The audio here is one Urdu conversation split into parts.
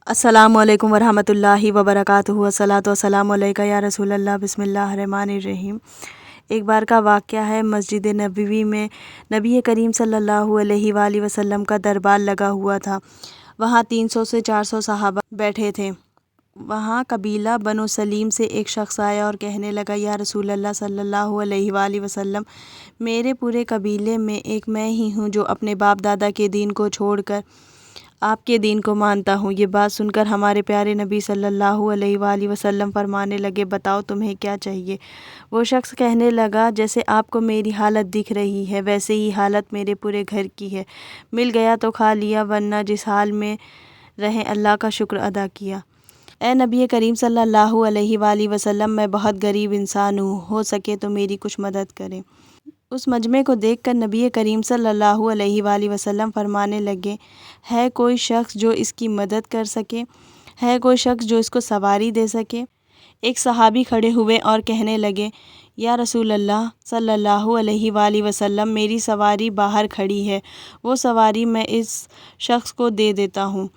السلام علیکم ورحمۃ اللہ وبرکاتہ۔ والصلاۃ والسلام علیکہ یا رسول اللہ۔ بسم اللہ الرحمن الرحیم۔ ایک بار کا واقعہ ہے، مسجد نبوی میں نبی کریم صلی اللہ علیہ وآلہ وسلم کا دربار لگا ہوا تھا۔ وہاں 300 سے 400 صحابہ بیٹھے تھے۔ وہاں قبیلہ بنو سلیم سے ایک شخص آیا اور کہنے لگا، یا رسول اللہ صلی اللہ علیہ وآلہ وسلم، میرے پورے قبیلے میں ایک میں ہی ہوں جو اپنے باپ دادا کے دین کو چھوڑ کر آپ کے دین کو مانتا ہوں۔ یہ بات سن کر ہمارے پیارے نبی صلی اللہ علیہ وآلہ وسلم فرمانے لگے، بتاؤ تمہیں کیا چاہیے؟ وہ شخص کہنے لگا، جیسے آپ کو میری حالت دکھ رہی ہے ویسے ہی حالت میرے پورے گھر کی ہے، مل گیا تو کھا لیا، ورنہ جس حال میں رہیں اللہ کا شکر ادا کیا۔ اے نبی کریم صلی اللہ علیہ وآلہ وسلم، میں بہت غریب انسان ہوں، ہو سکے تو میری کچھ مدد کریں۔ اس مجمع کو دیکھ کر نبی کریم صلی اللہ علیہ وآلہ وسلم فرمانے لگے، ہے کوئی شخص جو اس کی مدد کر سکے؟ ہے کوئی شخص جو اس کو سواری دے سکے؟ ایک صحابی کھڑے ہوئے اور کہنے لگے، یا رسول اللہ صلی اللہ علیہ وآلہ وسلم، میری سواری باہر کھڑی ہے، وہ سواری میں اس شخص کو دے دیتا ہوں۔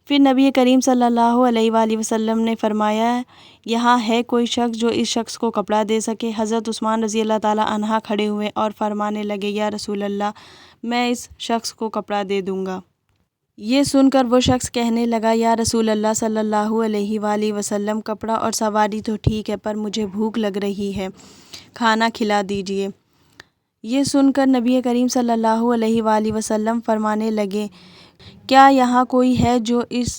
پھر نبی کریم صلی اللہ علیہ وآلہ وسلم نے فرمایا، یہاں ہے کوئی شخص جو اس شخص کو کپڑا دے سکے؟ حضرت عثمان رضی اللہ تعالیٰ عنہ کھڑے ہوئے اور فرمانے لگے، یا رسول اللہ، میں اس شخص کو کپڑا دے دوں گا۔ یہ سن کر وہ شخص کہنے لگا، یا رسول اللہ صلی اللہ علیہ وآلہ وسلم، کپڑا اور سواری تو ٹھیک ہے، پر مجھے بھوک لگ رہی ہے، کھانا کھلا دیجیے۔ یہ سن کر نبی کریم صلی اللہ علیہ وآلہ وسلم فرمانے لگے، کیا یہاں کوئی ہے جو اس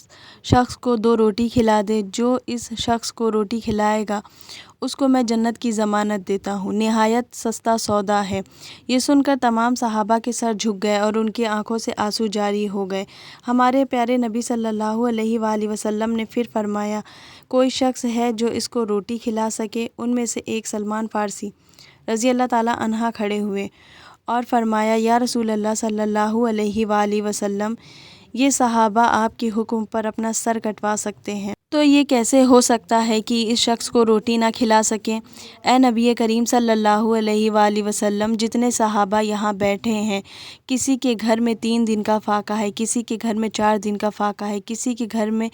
شخص کو 2 روٹی کھلا دے؟ جو اس شخص کو روٹی کھلائے گا اس کو میں جنت کی ضمانت دیتا ہوں، نہایت سستا سودا ہے۔ یہ سن کر تمام صحابہ کے سر جھک گئے اور ان کی آنکھوں سے آنسو جاری ہو گئے۔ ہمارے پیارے نبی صلی اللہ علیہ وآلہ وسلم نے پھر فرمایا، کوئی شخص ہے جو اس کو روٹی کھلا سکے؟ ان میں سے ایک سلمان فارسی رضی اللہ تعالیٰ عنہ کھڑے ہوئے اور فرمایا، یا رسول اللہ صلی اللہ علیہ وآلہ وسلم، یہ صحابہ آپ کے حکم پر اپنا سر کٹوا سکتے ہیں، تو یہ کیسے ہو سکتا ہے کہ اس شخص کو روٹی نہ کھلا سکیں؟ اے نبی کریم صلی اللہ علیہ وآلہ وسلم، جتنے صحابہ یہاں بیٹھے ہیں، کسی کے گھر میں 3 دن کا فاقہ ہے، کسی کے گھر میں 4 دن کا فاقہ ہے، کسی کے گھر میں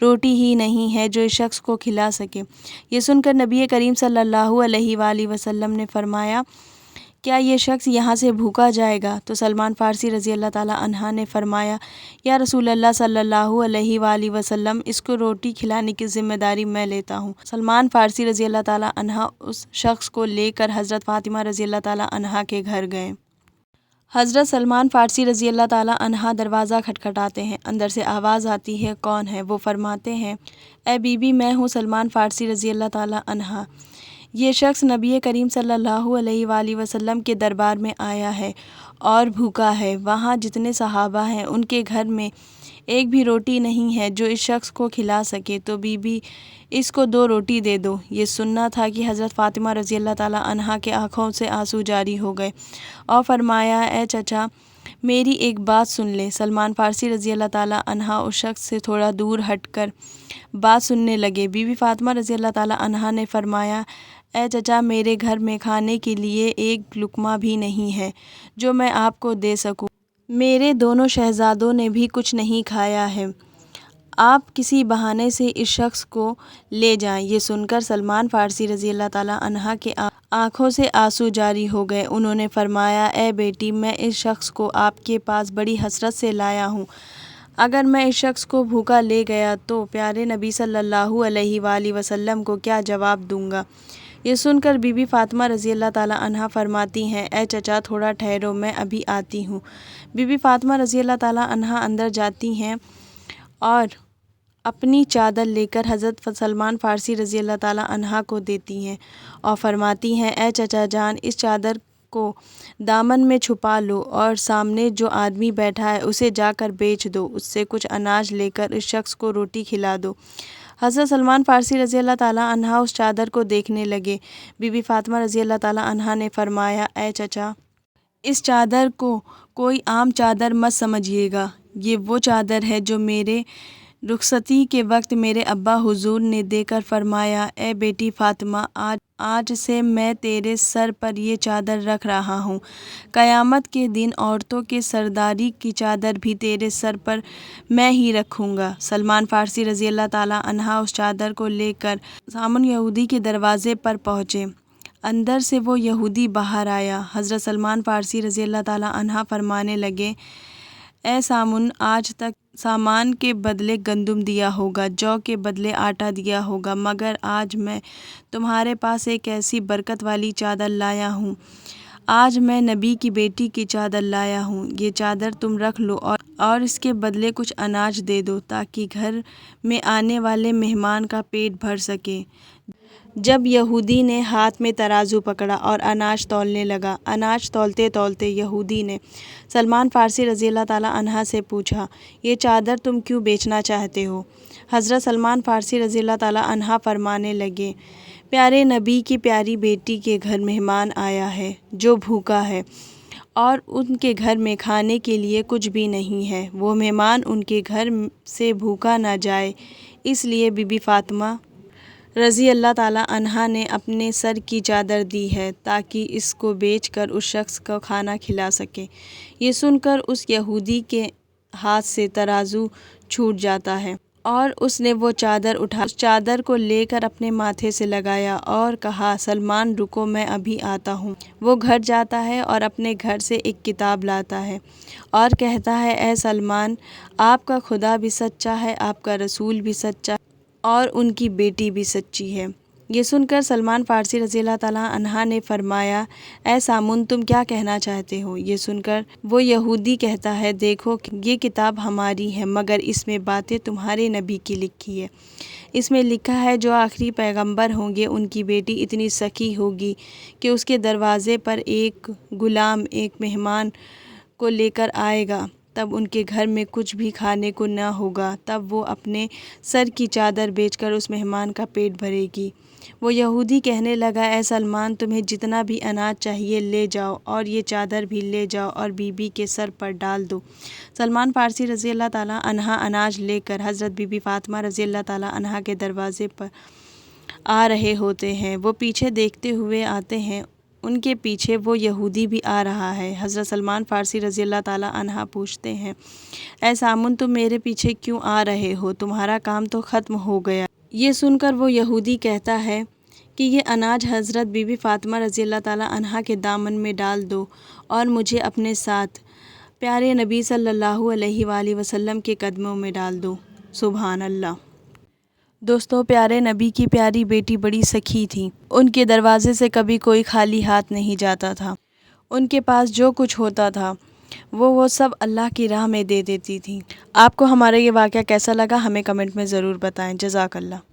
روٹی ہی نہیں ہے جو اس شخص کو کھلا سکے۔ یہ سن کر نبی کریم صلی اللہ علیہ وآلہ وسلم نے فرمایا، کیا یہ شخص یہاں سے بھوکا جائے گا؟ تو سلمان فارسی رضی اللہ تعالیٰ عنہ نے فرمایا، یا رسول اللہ صلی اللہ علیہ وآلہ وسلم، اس کو روٹی کھلانے کی ذمہ داری میں لیتا ہوں۔ سلمان فارسی رضی اللہ تعالیٰ عنہ اس شخص کو لے کر حضرت فاطمہ رضی اللہ تعالیٰ عنہ کے گھر گئے۔ حضرت سلمان فارسی رضی اللہ تعالیٰ عنہ دروازہ کھٹکھٹاتے ہیں، اندر سے آواز آتی ہے، کون ہے؟ وہ فرماتے ہیں، اے بی بی، میں ہوں سلمان فارسی رضی اللہ تعالیٰ عنہ۔ یہ شخص نبی کریم صلی اللہ علیہ وآلہ وسلم کے دربار میں آیا ہے اور بھوکا ہے۔ وہاں جتنے صحابہ ہیں ان کے گھر میں ایک بھی روٹی نہیں ہے جو اس شخص کو کھلا سکے، تو بی بی اس کو 2 روٹی دے دو۔ یہ سننا تھا کہ حضرت فاطمہ رضی اللہ تعالیٰ عنہ کے آنکھوں سے آنسو جاری ہو گئے اور فرمایا، اے چچا، میری ایک بات سن لے۔ سلمان فارسی رضی اللہ تعالیٰ عنہ اس شخص سے تھوڑا دور ہٹ کر بات سننے لگے۔ بی بی فاطمہ رضی اللہ تعالیٰ عنہ نے فرمایا، اے چچا، میرے گھر میں کھانے کے لیے ایک لقمہ بھی نہیں ہے جو میں آپ کو دے سکوں، میرے دونوں شہزادوں نے بھی کچھ نہیں کھایا ہے، آپ کسی بہانے سے اس شخص کو لے جائیں۔ یہ سن کر سلمان فارسی رضی اللہ تعالیٰ عنہ کے آنکھوں سے آنسو جاری ہو گئے۔ انہوں نے فرمایا، اے بیٹی، میں اس شخص کو آپ کے پاس بڑی حسرت سے لایا ہوں، اگر میں اس شخص کو بھوکا لے گیا تو پیارے نبی صلی اللہ علیہ وآلہ وسلم کو کیا جواب دوں گا؟ یہ سن کر بی بی فاطمہ رضی اللہ تعالیٰ عنہ فرماتی ہیں، اے چچا، تھوڑا ٹھہرو، میں ابھی آتی ہوں۔ بی بی فاطمہ رضی اللہ تعالیٰ عنہ اندر جاتی ہیں اور اپنی چادر لے کر حضرت سلمان فارسی رضی اللہ تعالیٰ عنہ کو دیتی ہیں اور فرماتی ہیں، اے چچا جان، اس چادر کو دامن میں چھپا لو اور سامنے جو آدمی بیٹھا ہے اسے جا کر بیچ دو، اس سے کچھ اناج لے کر اس شخص کو روٹی کھلا دو۔ حضرت سلمان فارسی رضی اللہ تعالیٰ عنہ اس چادر کو دیکھنے لگے۔ بی بی فاطمہ رضی اللہ تعالیٰ عنہ نے فرمایا، اے چچا، اس چادر کو کوئی عام چادر مت سمجھیے گا، یہ وہ چادر ہے جو میرے رخصتی کے وقت میرے ابا حضور نے دے کر فرمایا، اے بیٹی فاطمہ، آج سے میں تیرے سر پر یہ چادر رکھ رہا ہوں۔ قیامت کے دن عورتوں کے سرداری کی چادر بھی تیرے سر پر میں ہی رکھوں گا۔ سلمان فارسی رضی اللہ تعالیٰ عنہ اس چادر کو لے کر سامن یہودی کے دروازے پر پہنچے۔ اندر سے وہ یہودی باہر آیا۔ حضرت سلمان فارسی رضی اللہ تعالیٰ عنہ فرمانے لگے، اے سامن، آج تک سامان کے بدلے گندم دیا ہوگا، جو کے بدلے آٹا دیا ہوگا، مگر آج میں تمہارے پاس ایک ایسی برکت والی چادر لایا ہوں۔ آج میں نبی کی بیٹی کی چادر لایا ہوں۔ یہ چادر تم رکھ لو اور اس کے بدلے کچھ اناج دے دو تاکہ گھر میں آنے والے مہمان کا پیٹ بھر سکے۔ جب یہودی نے ہاتھ میں ترازو پکڑا اور اناج تولنے لگا، اناج تولتے تولتے یہودی نے سلمان فارسی رضی اللہ تعالیٰ عنہ سے پوچھا، یہ چادر تم کیوں بیچنا چاہتے ہو؟ حضرت سلمان فارسی رضی اللہ تعالیٰ عنہ فرمانے لگے، پیارے نبی کی پیاری بیٹی کے گھر مہمان آیا ہے جو بھوکا ہے اور ان کے گھر میں کھانے کے لیے کچھ بھی نہیں ہے۔ وہ مہمان ان کے گھر سے بھوکا نہ جائے، اس لیے بی بی فاطمہ رضی اللہ تعالیٰ عنہا نے اپنے سر کی چادر دی ہے تاکہ اس کو بیچ کر اس شخص کو کھانا کھلا سکے۔ یہ سن کر اس یہودی کے ہاتھ سے ترازو چھوٹ جاتا ہے اور اس نے وہ چادر اٹھا اس چادر کو لے کر اپنے ماتھے سے لگایا اور کہا، سلمان رکو، میں ابھی آتا ہوں۔ وہ گھر جاتا ہے اور اپنے گھر سے ایک کتاب لاتا ہے اور کہتا ہے، اے سلمان، آپ کا خدا بھی سچا ہے، آپ کا رسول بھی سچا ہے اور ان کی بیٹی بھی سچی ہے۔ یہ سن کر سلمان فارسی رضی اللہ تعالیٰ عنہ نے فرمایا، اے سامن، تم کیا کہنا چاہتے ہو؟ یہ سن کر وہ یہودی کہتا ہے، دیکھو، یہ کتاب ہماری ہے مگر اس میں باتیں تمہارے نبی کی لکھی ہے۔ اس میں لکھا ہے جو آخری پیغمبر ہوں گے ان کی بیٹی اتنی سخی ہوگی کہ اس کے دروازے پر ایک غلام ایک مہمان کو لے کر آئے گا، تب ان کے گھر میں کچھ بھی کھانے کو نہ ہوگا، تب وہ اپنے سر کی چادر بیچ کر اس مہمان کا پیٹ بھرے گی۔ وہ یہودی کہنے لگا، اے سلمان، تمہیں جتنا بھی اناج چاہیے لے جاؤ اور یہ چادر بھی لے جاؤ اور بی بی کے سر پر ڈال دو۔ سلمان فارسی رضی اللہ تعالیٰ عنہ اناج لے کر حضرت بی بی فاطمہ رضی اللہ تعالیٰ عنہ کے دروازے پر آ رہے ہوتے ہیں۔ وہ پیچھے دیکھتے ہوئے آتے ہیں، ان کے پیچھے وہ یہودی بھی آ رہا ہے۔ حضرت سلمان فارسی رضی اللہ تعالیٰ عنہ پوچھتے ہیں، اے سامن، تم میرے پیچھے کیوں آ رہے ہو؟ تمہارا کام تو ختم ہو گیا۔ یہ سن کر وہ یہودی کہتا ہے کہ یہ اناج حضرت بی بی فاطمہ رضی اللہ تعالیٰ عنہ کے دامن میں ڈال دو اور مجھے اپنے ساتھ پیارے نبی صلی اللہ علیہ وآلہ وسلم کے قدموں میں ڈال دو۔ سبحان اللہ۔ دوستو، پیارے نبی کی پیاری بیٹی بڑی سخی تھی۔ ان کے دروازے سے کبھی کوئی خالی ہاتھ نہیں جاتا تھا۔ ان کے پاس جو کچھ ہوتا تھا وہ سب اللہ کی راہ میں دے دیتی تھی۔ آپ کو ہمارا یہ واقعہ کیسا لگا ہمیں کمنٹ میں ضرور بتائیں۔ جزاک اللہ۔